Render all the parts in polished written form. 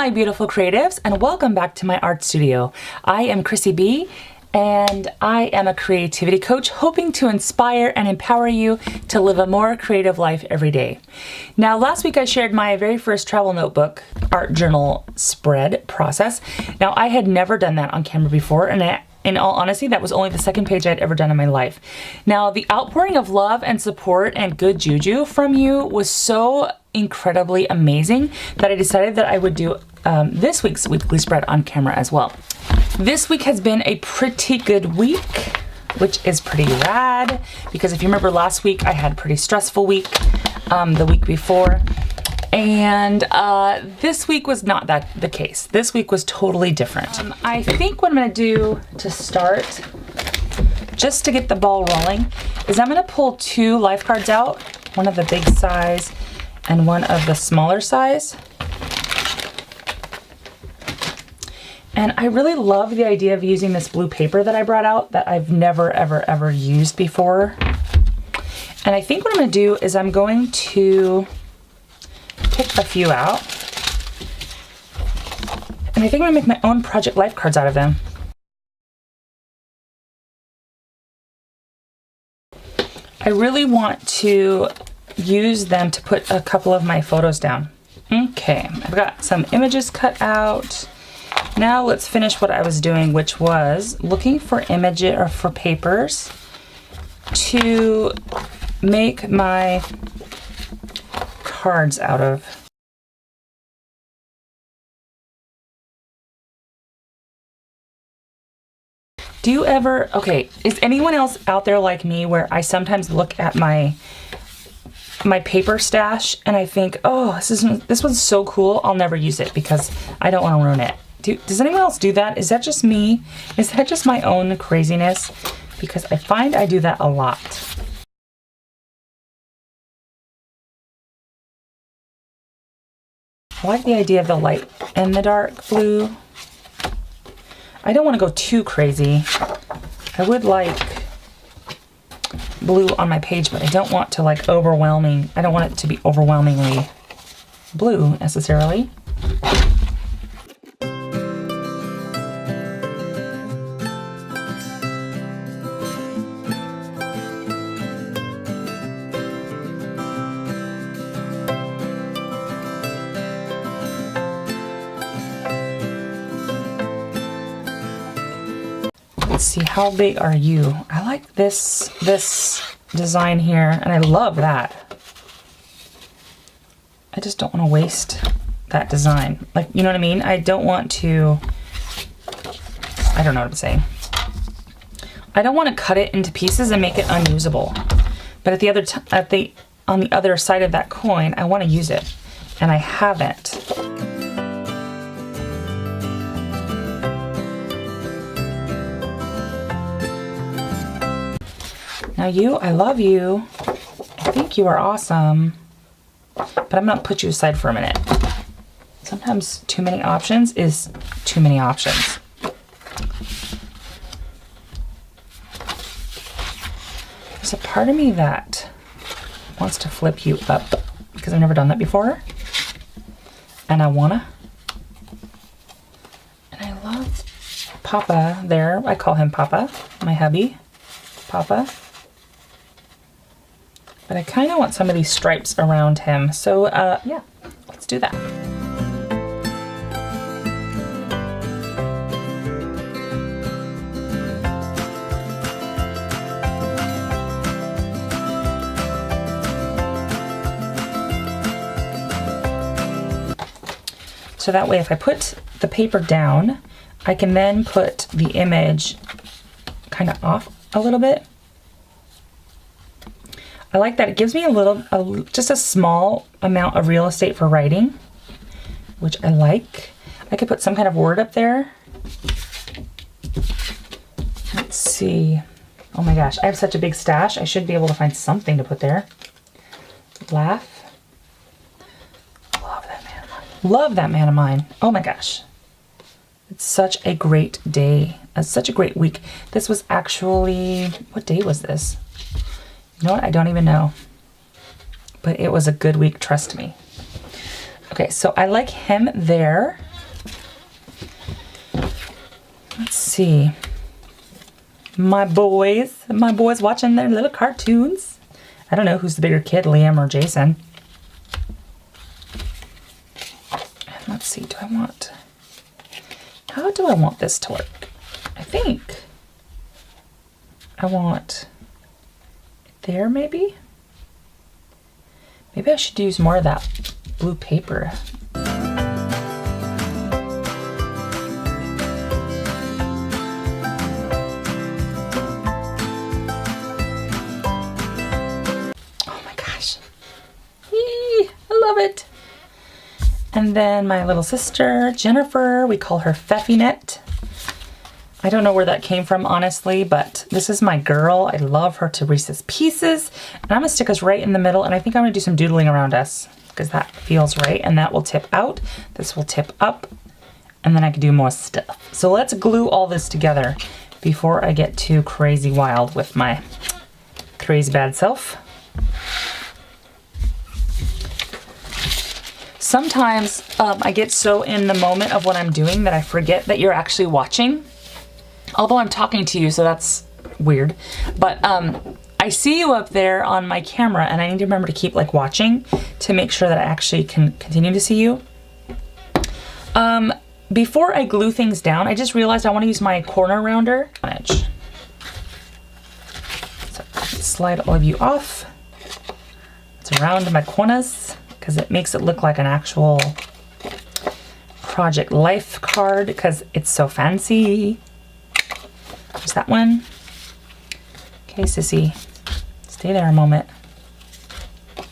my beautiful creatives, and welcome back to my art studio. I am Chrissie B, and I am a creativity coach hoping to inspire and empower you to live a more creative life every day. Now, last week I shared my very first travel notebook art journal spread process. Now, I had never done that on camera before, and in all honesty, that was only the second page I'd ever done in my life. Now, the outpouring of love and support and good juju from you was so incredibly amazing that I decided that I would do this week's weekly spread on camera as well. This week has been a pretty good week, which is pretty rad, because if you remember last week, I had a pretty stressful week the week before. And this week was not the case. This week was totally different. I think what I'm gonna do to start, just to get the ball rolling, is I'm gonna pull two life cards out, one of the big size and one of the smaller size. And I really love the idea of using this blue paper that I brought out that I've never, ever used before. And I think what I'm gonna do is I'm going to pick a few out. And I think I'm gonna make my own project life cards out of them. I really want to use them to put a couple of my photos down. Okay, I've got some images cut out. Now let's finish what I was doing, which was looking for images or for papers to make my cards out of. Do you ever, okay, is anyone else out there like me where I sometimes look at my paper stash and I think, oh, this one's so cool, I'll never use it because I don't want to ruin it. Does anyone else do that? Is that just me? Is that just my own craziness? Because I find I do that a lot. I like the idea of the light and the dark blue. I don't want to go too crazy. I would like blue on my page, but I don't want to like I don't want it to be overwhelmingly blue necessarily. Let's see, how big are you? I like this design here, and I love that. I just don't want to waste that design. Like, you know what I mean? I don't want to, I don't know what I'm saying. I don't want to cut it into pieces and make it unusable. But on the other side of that coin, I want to use it, and I haven't. Now you, I love you. I think you are awesome, but I'm gonna put you aside for a minute. Sometimes too many options is too many options. There's a part of me that wants to flip you up because I've never done that before. And I wanna. And I love Papa there. I call him Papa, my hubby, Papa. But I kind of want some of these stripes around him. So yeah, let's do that. So that way, if I put the paper down, I can then put the image kind of off a little bit. I like that. It gives me just a small amount of real estate for writing, which I like. I could put some kind of word up there. Let's see. Oh my gosh, I have such a big stash. I should be able to find something to put there. Laugh. Love that man of mine. Love that man of mine. Oh my gosh. It's such a great day. It's such a great week. This was actually, what day was this? You know what? I don't even know. But it was a good week, trust me. Okay, so I like him there. see. My boys watching their little cartoons. I don't know who's the bigger kid, Liam or Jason. And let's see, how do I want this to work? I think I want it there maybe? Maybe I should use more of that blue paper. It. And then my little sister, Jennifer, we call her Feffinet. I don't know where that came from, honestly, but this is my girl. I love her to Reese's Pieces. And I'm gonna stick us right in the middle, and I think I'm gonna do some doodling around us because that feels right, and that will tip out. This will tip up, and then I can do more stuff. So let's glue all this together before I get too crazy wild with my crazy bad self. Sometimes I get so in the moment of what I'm doing that I forget that you're actually watching. Although I'm talking to you, so that's weird. But I see you up there on my camera, and I need to remember to keep like watching to make sure that I actually can continue to see you. Before I glue things down, I just realized I want to use my corner rounder on edge. So slide all of you off. It's around my corners, because it makes it look like an actual Project Life card because it's so fancy. There's that one. Okay, sissy, stay there a moment.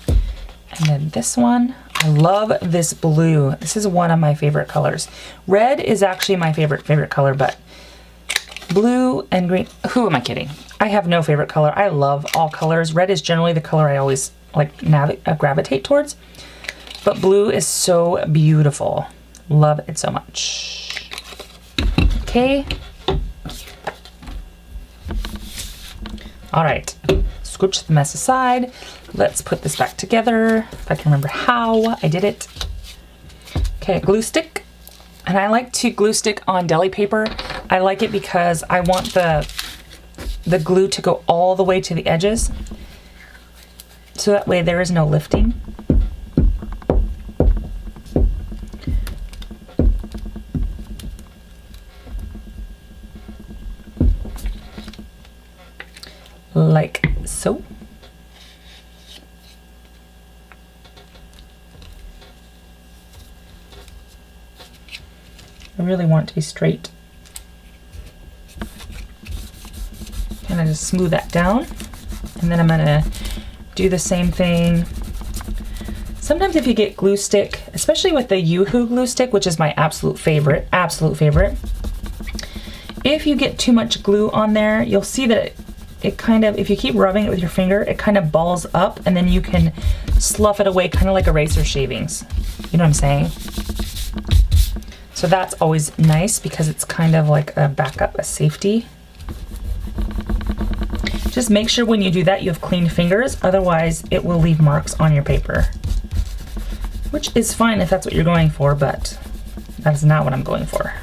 And then this one, I love this blue. This is one of my favorite colors. Red is actually my favorite color, but blue and green, who am I kidding? I have no favorite color. I love all colors. Red is generally the color I always like gravitate towards. But blue is so beautiful. Love it so much. Okay. All right, scooch the mess aside. Let's put this back together. If I can remember how I did it. Okay, glue stick. And I like to glue stick on deli paper. I like it because I want the glue to go all the way to the edges. So that way there is no lifting. Like so. I really want it to be straight. And I just smooth that down. And then I'm gonna do the same thing. Sometimes if you get glue stick, especially with the Yoo-hoo glue stick, which is my absolute favorite, if you get too much glue on there, you'll see that it kind of, if you keep rubbing it with your finger, it kind of balls up, and then you can slough it away kind of like eraser shavings. You know what I'm saying? So that's always nice because it's kind of like a backup, a safety. Just make sure when you do that you have clean fingers, otherwise it will leave marks on your paper. Which is fine if that's what you're going for, but that's not what I'm going for.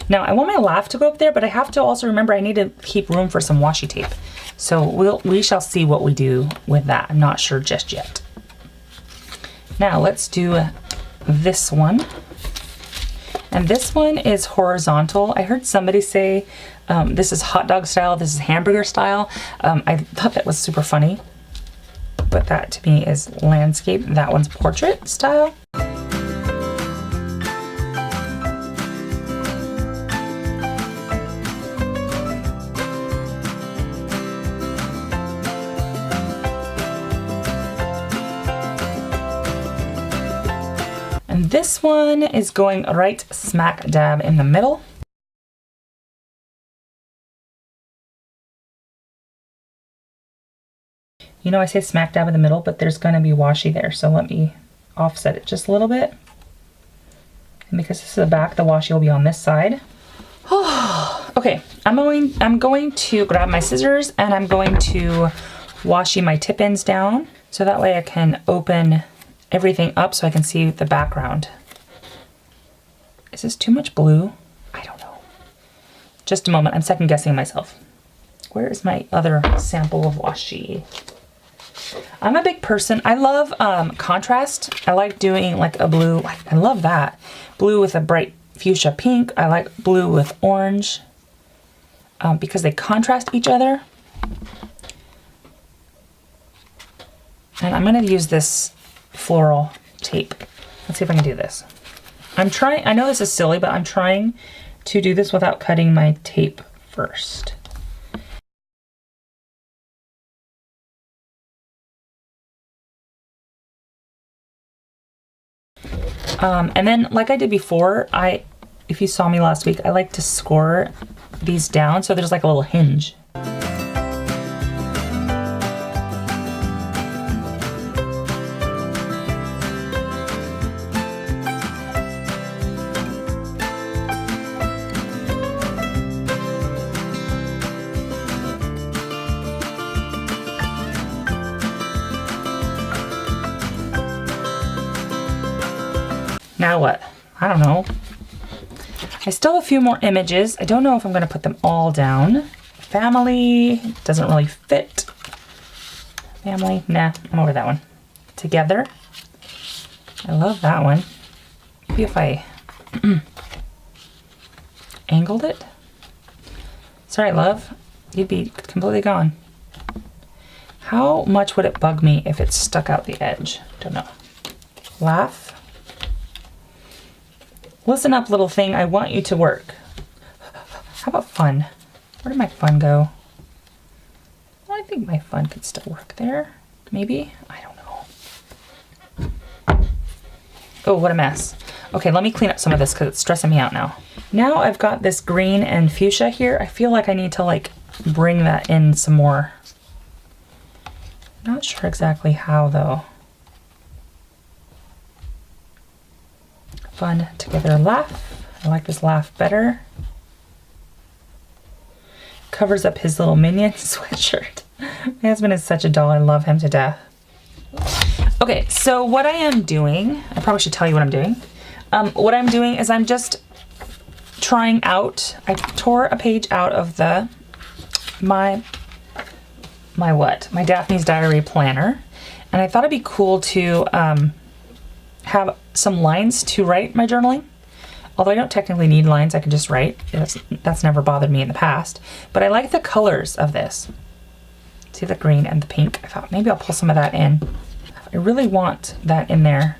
Now I want my laugh to go up there, but I have to also remember I need to keep room for some washi tape. So we shall see what we do with that. I'm not sure just yet. Now let's do this one. And this one is horizontal. I heard somebody say this is hot dog style, this is hamburger style. I thought that was super funny. But that to me is landscape. That one's portrait style. And this one is going right smack dab in the middle. You know, I say smack dab in the middle, but there's going to be washi there. So let me offset it just a little bit. And because this is the back, the washi will be on this side. Oh, Okay, I'm going to grab my scissors and I'm going to washi my tip ends down so that way I can open everything up so I can see the background. Is this too much blue? I don't know. Just a moment, I'm second guessing myself. Where is my other sample of washi? I'm a big person. I love contrast. I like doing like a blue, I love that. Blue with a bright fuchsia pink. I like blue with orange because they contrast each other. And I'm gonna use this floral tape. Let's see if I can do this. I'm trying, I know this is silly, but I'm trying to do this without cutting my tape first. And then like I did before, if you saw me last week, I like to score these down so there's like a little hinge. Now what? I don't know. I still have a few more images. I don't know if I'm going to put them all down. Family doesn't really fit. Family, nah, I'm over that one. Together. I love that one. Maybe if I angled it. Sorry, love. You'd be completely gone. How much would it bug me if it stuck out the edge? Don't know. Laugh. Listen up, little thing. I want you to work. How about fun? Where did my fun go? Well, I think my fun could still work there. Maybe? I don't know. Oh, what a mess. Okay, let me clean up some of this because it's stressing me out now. Now I've got this green and fuchsia here. I feel like I need to like bring that in some more. Not sure exactly how though. Fun, together, laugh. I like this laugh better. Covers up his little minion sweatshirt. My husband is such a doll. I love him to death. Okay, so what I am doing, I probably should tell you what I'm doing. What I'm doing is I'm just trying out, I tore a page out of my Daphne's Diary planner. And I thought it'd be cool to have some lines to write my journaling. Although I don't technically need lines, I can just write. That's never bothered me in the past. But I like the colors of this. See the green and the pink? I thought maybe I'll pull some of that in. I really want that in there.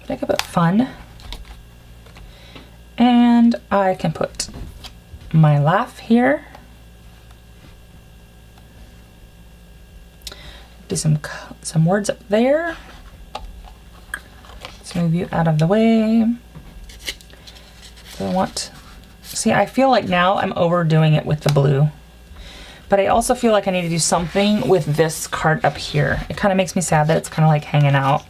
Make a bit fun. And I can put my laugh here. Do some words up there. Let's move you out of the way. So I feel like now I'm overdoing it with the blue. But I also feel like I need to do something with this card up here. It kind of makes me sad that it's kind of like hanging out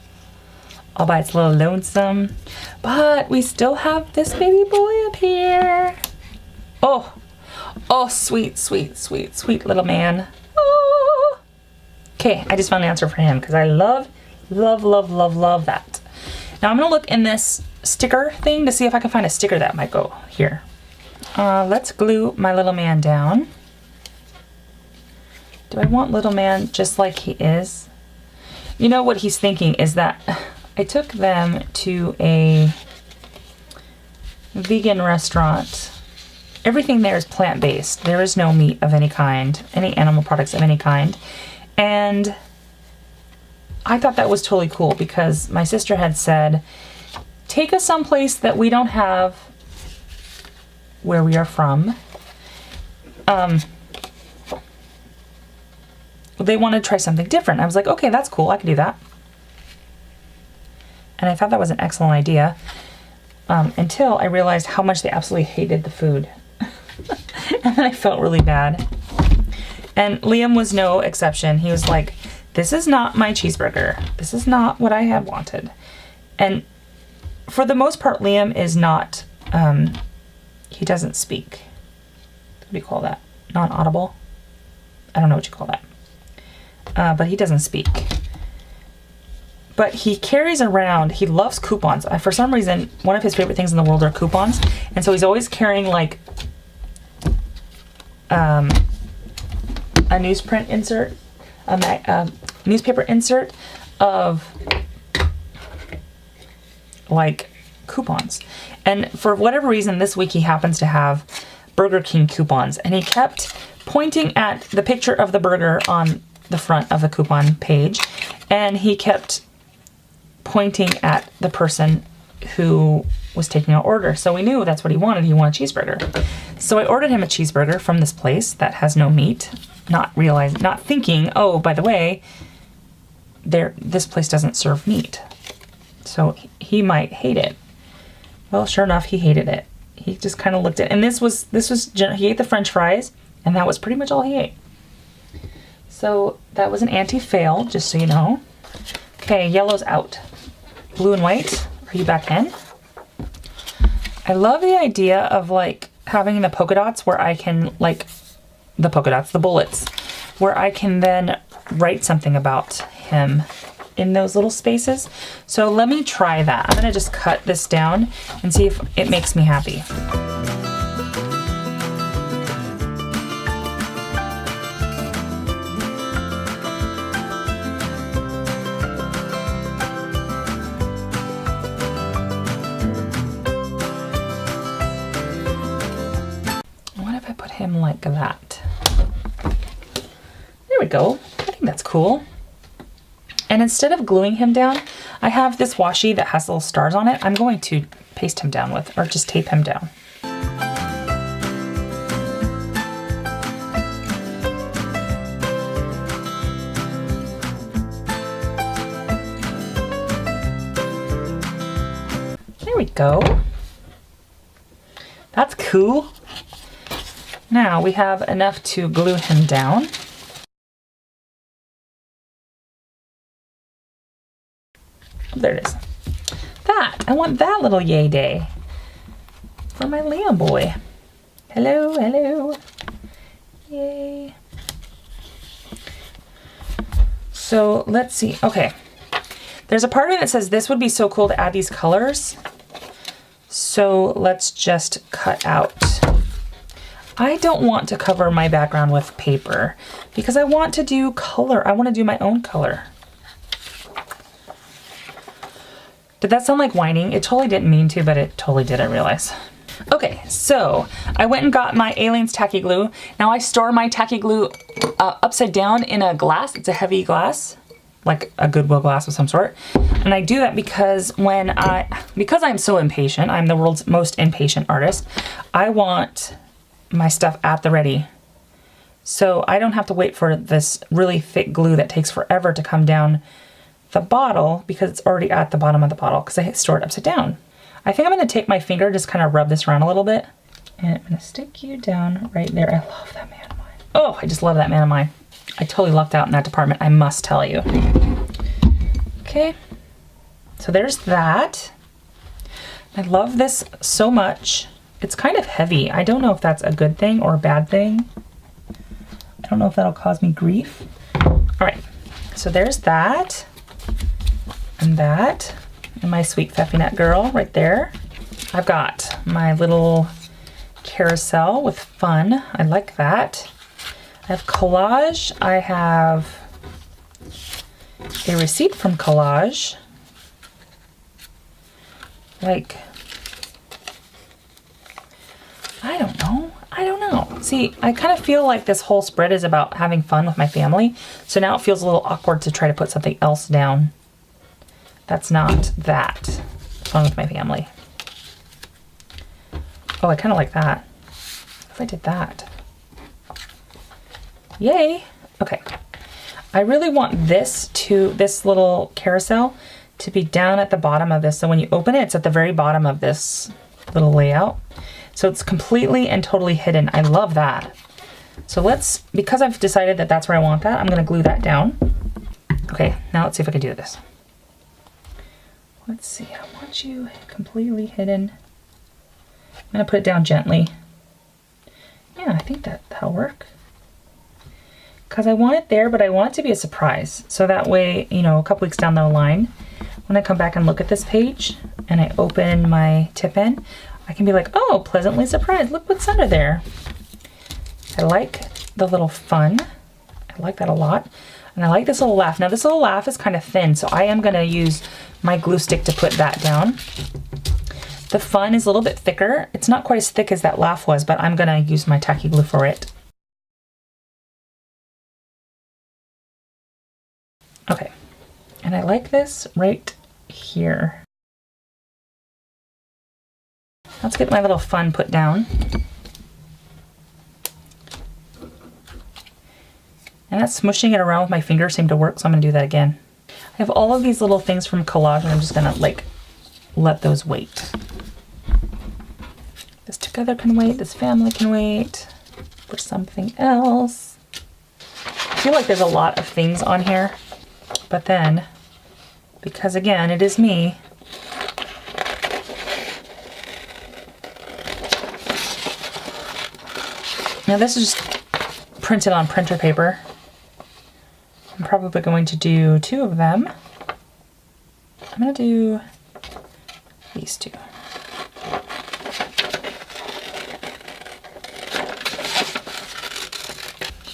all by its little lonesome. But we still have this baby boy up here. Oh, sweet, sweet, sweet, sweet little man. Oh. Okay, I just found the answer for him because I love, love, love, love, love that. Now I'm gonna look in this sticker thing to see if I can find a sticker that might go here. Let's glue my little man down. Do I want little man just like he is? You know what he's thinking is that I took them to a vegan restaurant. Everything there is plant-based. There is no meat of any kind, any animal products of any kind. And I thought that was totally cool because my sister had said, take us someplace that we don't have where we are from. They wanted to try something different. I was like, okay, that's cool. I can do that. And I thought that was an excellent idea until I realized how much they absolutely hated the food. And then I felt really bad. And Liam was no exception. He was like, this is not my cheeseburger. This is not what I had wanted. And for the most part, Liam is not, he doesn't speak. do you call that? Non-audible? I don't know what you call that. But he doesn't speak. But he carries around, he loves coupons. For some reason, one of his favorite things in the world are coupons. And so he's always carrying like a newsprint insert, a newspaper insert of like coupons. And for whatever reason, this week he happens to have Burger King coupons. And he kept pointing at the picture of the burger on the front of the coupon page. And he kept pointing at the person who was taking our order. So we knew that's what he wanted. He wanted a cheeseburger. So I ordered him a cheeseburger from this place that has no meat, not thinking, oh, by the way, this place doesn't serve meat. So he might hate it. Well, sure enough, he hated it. He just kind of looked at it. And he ate the French fries, and that was pretty much all he ate. So that was an anti-fail, just so you know. Okay, yellow's out. Blue and white, are you back in? I love the idea of like having the polka dots where I can the bullets, where I can then write something about him in those little spaces. So let me try that. I'm gonna just cut this down and see if it makes me happy. Him like that. There we go. I think that's cool. And instead of gluing him down, I have this washi that has little stars on it. I'm going to paste him down with, or just tape him down. There we go. That's cool. Now we have enough to glue him down. There it is. I want that little yay day for my Liam boy. Hello, hello. Yay. So let's see. Okay. There's a part of it that says this would be so cool to add these colors. So let's just cut out. I don't want to cover my background with paper because I want to do color. I want to do my own color. Did that sound like whining? It totally didn't mean to, but it totally did, I realize. Okay, so I went and got my Aliens tacky glue. Now I store my tacky glue upside down in a glass. It's a heavy glass, like a Goodwill glass of some sort. And I do that because because I'm so impatient, I'm the world's most impatient artist, I want my stuff at the ready. So I don't have to wait for this really thick glue that takes forever to come down the bottle because it's already at the bottom of the bottle because I store it upside down. I think I'm going to take my finger, just kind of rub this around a little bit, and I'm going to stick you down right there. I love that man of mine. Oh, I just love that man of mine. I totally lucked out in that department, I must tell you. Okay, so there's that. I love this so much. It's kind of heavy. I don't know if that's a good thing or a bad thing. I don't know if that'll cause me grief. All right, so there's that and that. And my sweet Pfeffy Nut girl right there. I've got my little carousel with fun. I like that. I have collage. I have a receipt from collage. Like, I don't know. See, I kind of feel like this whole spread is about having fun with my family. So now it feels a little awkward to try to put something else down. That's not that. Fun with my family. Oh, I kind of like that. What if I did that? Yay. Okay. I really want this little carousel to be down at the bottom of this. So when you open it, it's at the very bottom of this little layout. So it's completely and totally hidden. I love that. So because I've decided that that's where I want that, I'm going to glue that down. Okay, now let's see if I can do this. Let's see, I want you completely hidden. I'm going to put it down gently. Yeah, think that'll work. Because I want it there, but I want it to be a surprise. So that way, you know, a couple weeks down the line, when I come back and look at this page and I open my tip in, I can be like, oh, pleasantly surprised. Look what's under there. I like the little fun. I like that a lot. And I like this little laugh. Now this little laugh is kind of thin, so I am gonna use my glue stick to put that down. The fun is a little bit thicker. It's not quite as thick as that laugh was, but I'm gonna use my tacky glue for it. Okay, and I like this right here. Let's get my little fun put down. And that smushing it around with my fingers seemed to work, so I'm gonna do that again. I have all of these little things from collage, and I'm just gonna like let those wait. This together can wait, this family can wait for something else. I feel like there's a lot of things on here, but then, because again, it is me, now this is just printed on printer paper. I'm probably going to do 2 of them. I'm gonna do these 2.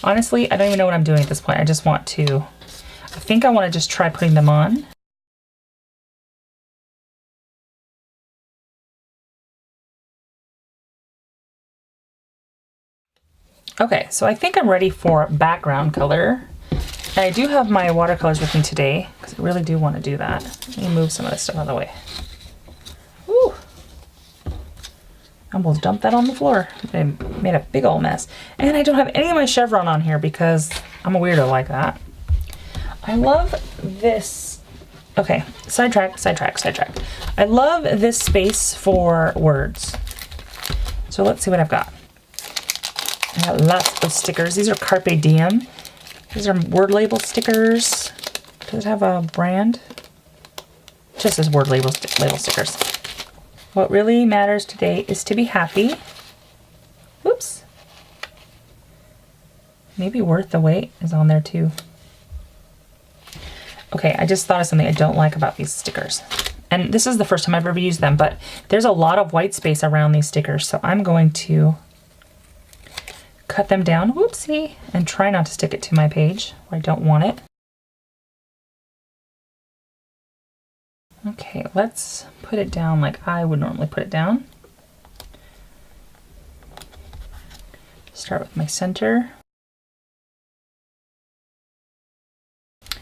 Honestly, I don't even know what I'm doing at this point. I just want to, I think I want to just try putting them on. Okay, so I think I'm ready for background color. And I do have my watercolors with me today, because I really do want to do that. Let me move some of this stuff out of the way. Woo! I almost dumped that on the floor. I made a big old mess. And I don't have any of my chevron on here because I'm a weirdo like that. I love this. Okay, sidetrack. I love this space for words. So let's see what I've got. I got lots of stickers. These are Carpe Diem. These are word label stickers. Does it have a brand? Just as word label stickers. What really matters today is to be happy. Whoops. Maybe Worth the Wait is on there too. Okay, I just thought of something I don't like about these stickers. And this is the first time I've ever used them, but there's a lot of white space around these stickers, so I'm going to cut them down, whoopsie, and try not to stick it to my page where I don't want it. Okay, let's put it down like I would normally put it down. Start with my center.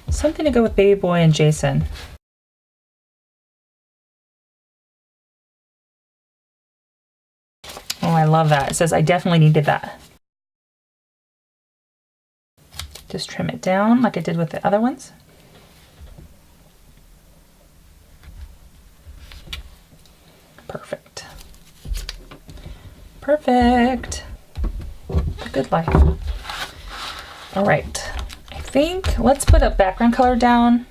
Something to go with Baby Boy and Jason. Oh, I love that. It says, I definitely needed that. Just trim it down like I did with the other ones. Perfect. Perfect. Good life. All right. I think let's put a background color down.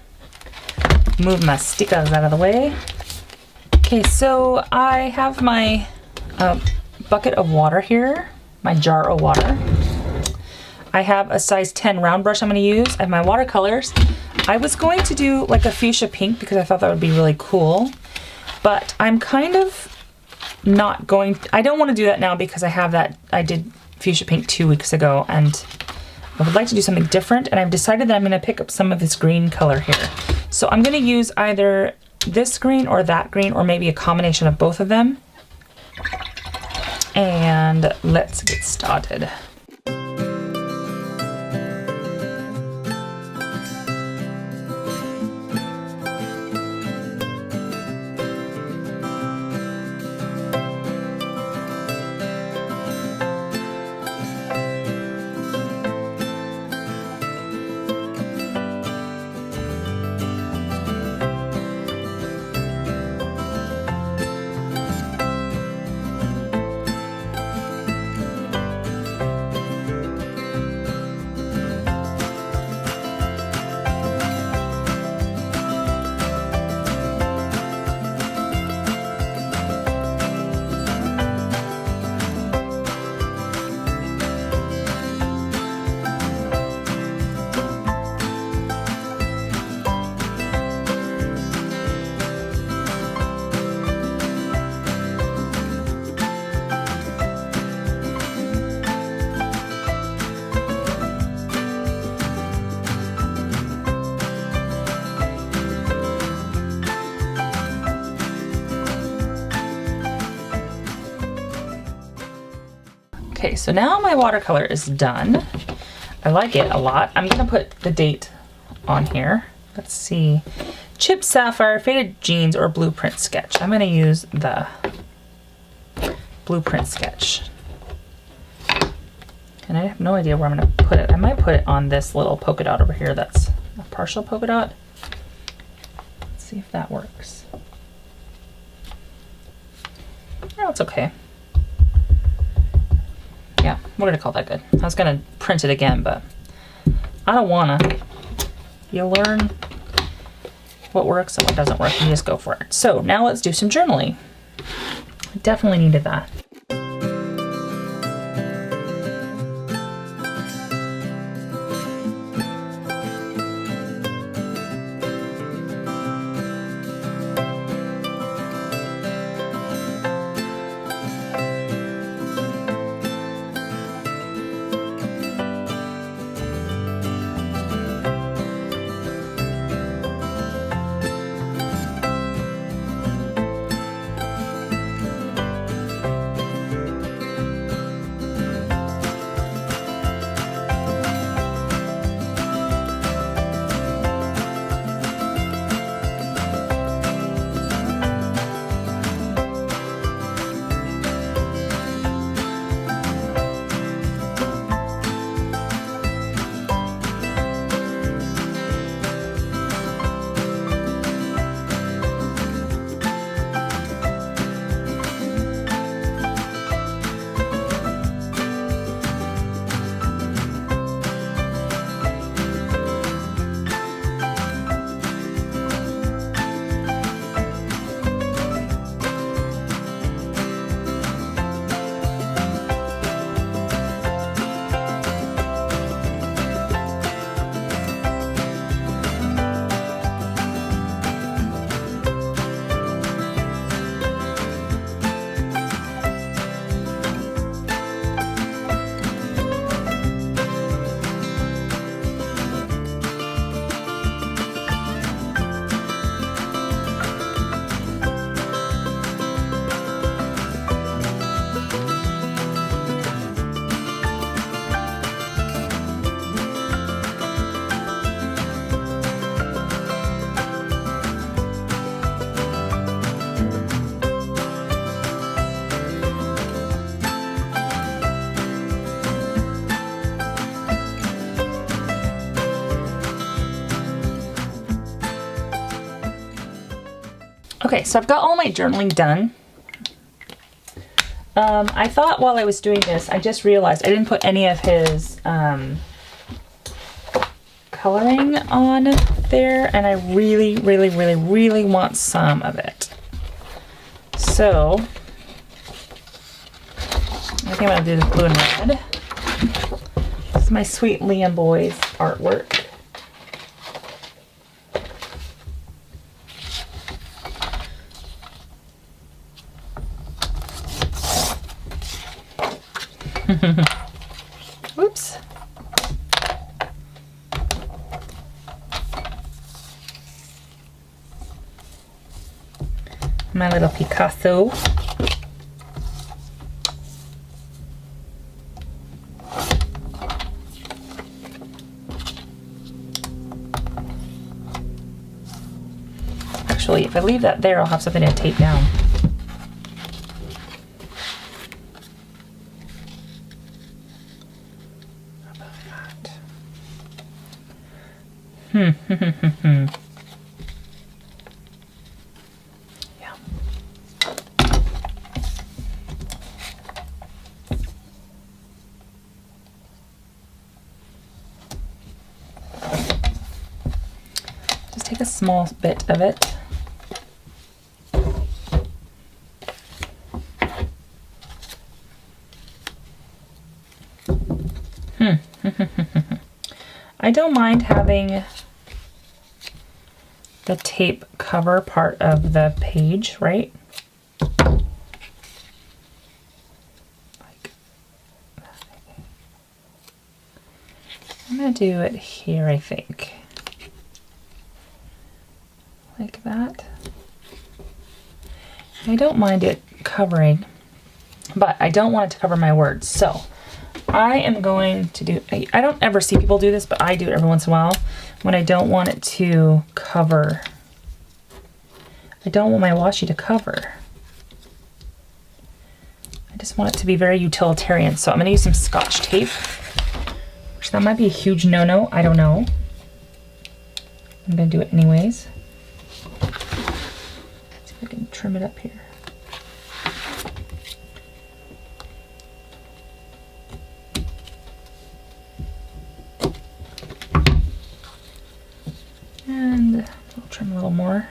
Move my stickers out of the way. Okay, so I have my bucket of water here, my jar of water. I have a size 10 round brush I'm going to use. I have my watercolors. I was going to do like a fuchsia pink because I thought that would be really cool, but I'm kind of not going, I don't want to do that now because I have that, I did fuchsia pink 2 weeks ago and I would like to do something different, and I've decided that I'm going to pick up some of this green color here. So I'm going to use either this green or that green, or maybe a combination of both of them. And let's get started. Okay, so now my watercolor is done. I like it a lot. I'm gonna put the date on here. Let's see. Chip Sapphire, Faded Jeans, or Blueprint Sketch. I'm gonna use the Blueprint Sketch. And I have no idea where I'm gonna put it. I might put it on this little polka dot over here that's a partial polka dot. Let's see if that works. Oh, it's okay. Yeah, we're gonna call that good. I was gonna print it again, but I don't wanna. You learn what works and what doesn't work, and you just go for it. So now let's do some journaling. Definitely needed that. Okay, so I've got all my journaling done. I thought while I was doing this, I just realized I didn't put any of his coloring on there, and I really, really, really, really want some of it. So I think I'm gonna do the blue and red. This is my sweet Liam boy's artwork. Whoops. My little Picasso. Actually, if I leave that there, I'll have something to tape down. Yeah. Just take a small bit of it. I don't mind having the tape cover part of the page, right? Like that. I'm gonna do it here, I think. Like that. I don't mind it covering. but I don't want it to cover my words. So I am going to do, I don't ever see people do this, but I do it every once in a while when I don't want it to cover. I don't want my washi to cover. I just want it to be very utilitarian. So I'm gonna use some Scotch tape, which that might be a huge no-no, I don't know. I'm gonna do it anyways. Let's see if I can trim it up here. And I'll trim a little more.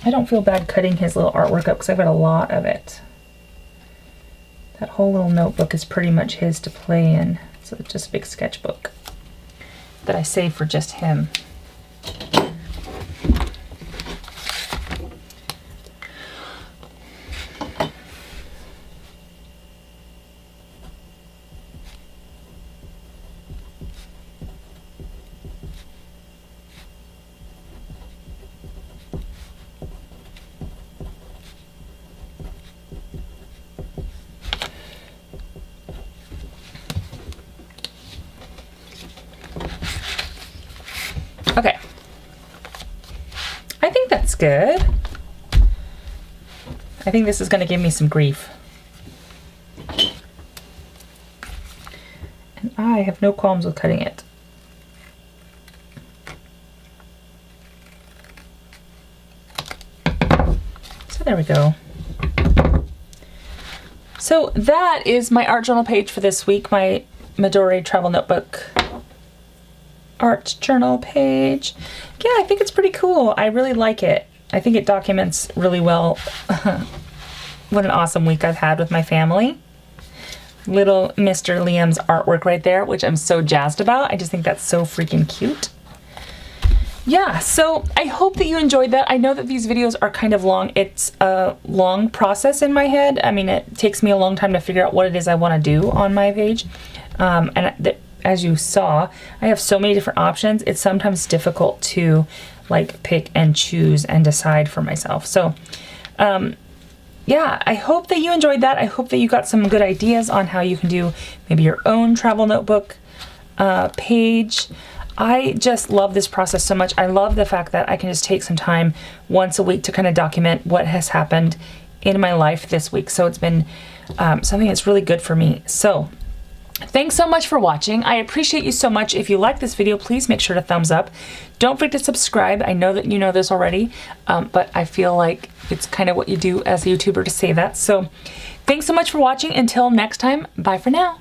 I don't feel bad cutting his little artwork up because I've got a lot of it. That whole little notebook is pretty much his to play in. So it's just a big sketchbook that I save for just him. Okay, I think that's good. I think this is going to give me some grief. And I have no qualms with cutting it. So there we go. So that is my art journal page for this week, my Midori travel notebook art journal page. Yeah, I think it's pretty cool. I really like it. I think it documents really well what an awesome week I've had with my family. Little Mr. Liam's artwork right there, which I'm so jazzed about. I just think that's so freaking cute. Yeah, so I hope that you enjoyed that. I know that these videos are kind of long. It's a long process in my head. I mean, it takes me a long time to figure out what it is I want to do on my page. As you saw, I have so many different options. It's sometimes difficult to like pick and choose and decide for myself. So yeah, I hope that you enjoyed that. I hope that you got some good ideas on how you can do maybe your own travel notebook page. I just love this process so much. I love the fact that I can just take some time once a week to kind of document what has happened in my life this week. So it's been something that's really good for me. So thanks so much for watching. I appreciate you so much. If you like this video, please make sure to thumbs up. Don't forget to subscribe. I know that you know this already, but I feel like it's kind of what you do as a YouTuber to say that. So thanks so much for watching. Until next time, bye for now.